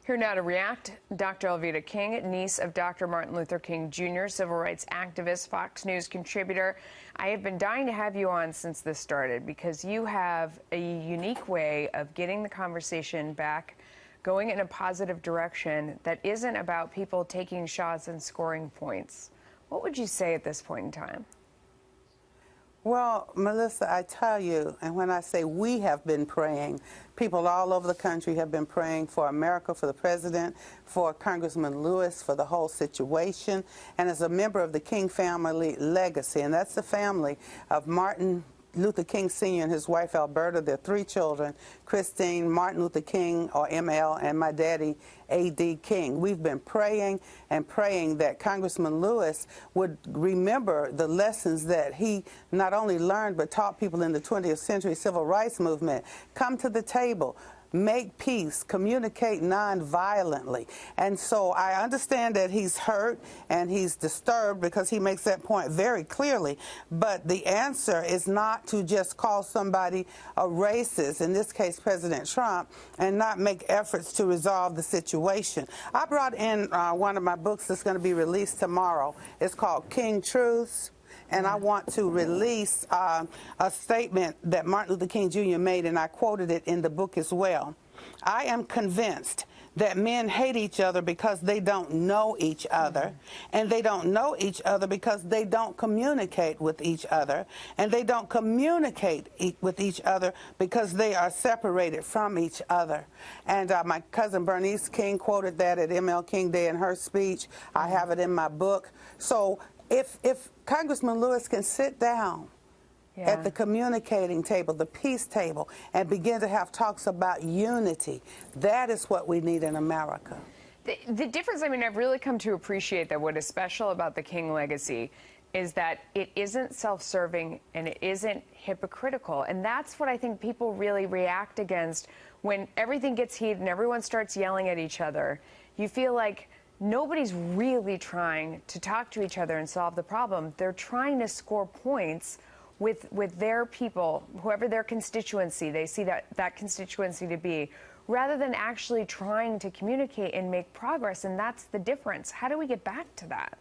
Here now to react, Dr. Alveda King, niece of Dr. Martin Luther King Jr., civil rights activist, Fox News contributor. I have been dying to have you on since this started because you have a unique way of getting the conversation back, going in a positive direction that isn't about people taking shots and scoring points. What would you say at this point in time? Well, Melissa, I tell you, and when I say we have been praying, people all over the country have been praying for America, for the president, for Congressman Lewis, for the whole situation, and as a member of the King family legacy, and that's the family of Martin Luther King Sr. and his wife Alberta, their 3 children, Christine, Martin Luther King, or ML, and my daddy, A.D. King. We've been praying and praying that Congressman Lewis would remember the lessons that he not only learned but taught people in the 20th century civil rights movement. Come to the table. Make peace, communicate non-violently. And so I understand that he's hurt and he's disturbed because he makes that point very clearly. But the answer is not to just call somebody a racist, in this case President Trump, and not make efforts to resolve the situation. I brought in one of my books that's going to be released tomorrow. It's called King Truths. And I want to release a statement that Martin Luther King Jr. made, and I quoted it in the book as well. I am convinced that men hate each other because they don't know each other, and they don't know each other because they don't communicate with each other, and they don't communicate with each other because they are separated from each other. And my cousin Bernice King quoted that at MLK King Day in her speech. I have it in my book. So if Congressman Lewis can sit down at the communicating table, the peace table, and begin to have talks about unity, that is what we need in America. The difference, I mean, I've really come to appreciate that what is special about the King legacy is that it isn't self-serving and it isn't hypocritical. And that's what I think people really react against when everything gets heated and everyone starts yelling at each other. You feel like nobody's really trying to talk to each other and solve the problem. They're trying to score points with their people, whoever their constituency they see that constituency to be, rather than actually trying to communicate and make progress. And that's the difference. How do we get back to that?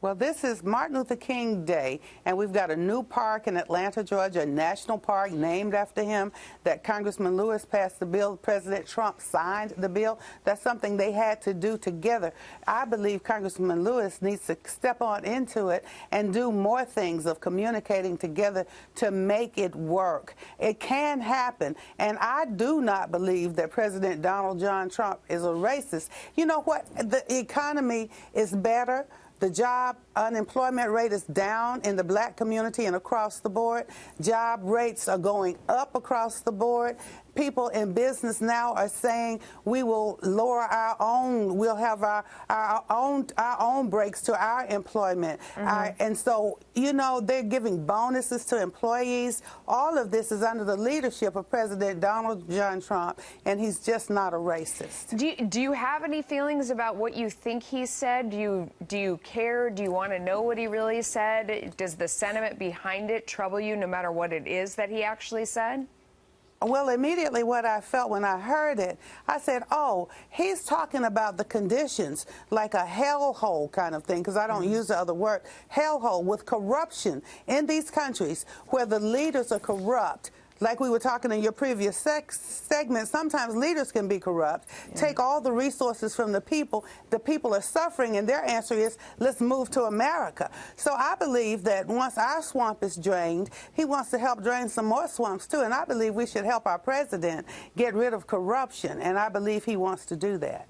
Well, this is Martin Luther King Day, and we've got a new park in Atlanta, Georgia, a national park named after him, that Congressman Lewis passed the bill. President Trump signed the bill. That's something they had to do together. I believe Congressman Lewis needs to step on into it and do more things of communicating together to make it work. It can happen, and I do not believe that President Donald John Trump is a racist. You know what? The economy is better. The unemployment rate is down in the black community and across the board. Job rates are going up across the board. People in business now are saying we will lower our own, we'll have our own breaks to our employment. And so, you know, they're giving bonuses to employees. All of this is under the leadership of President Donald John Trump, and he's just not a racist. Do you have any feelings about what you think he said? Do you care? Do you want to know what he really said? Does the sentiment behind it trouble you no matter what it is that he actually said? Well, immediately what I felt when I heard it, I said, oh, he's talking about the conditions, like a hellhole kind of thing, because I don't use the other word, hellhole, with corruption in these countries where the leaders are corrupt. Like we were talking in your previous segment, sometimes leaders can be corrupt, take all the resources from the people are suffering, and their answer is, let's move to America. So I believe that once our swamp is drained, he wants to help drain some more swamps too, and I believe we should help our president get rid of corruption, and I believe he wants to do that.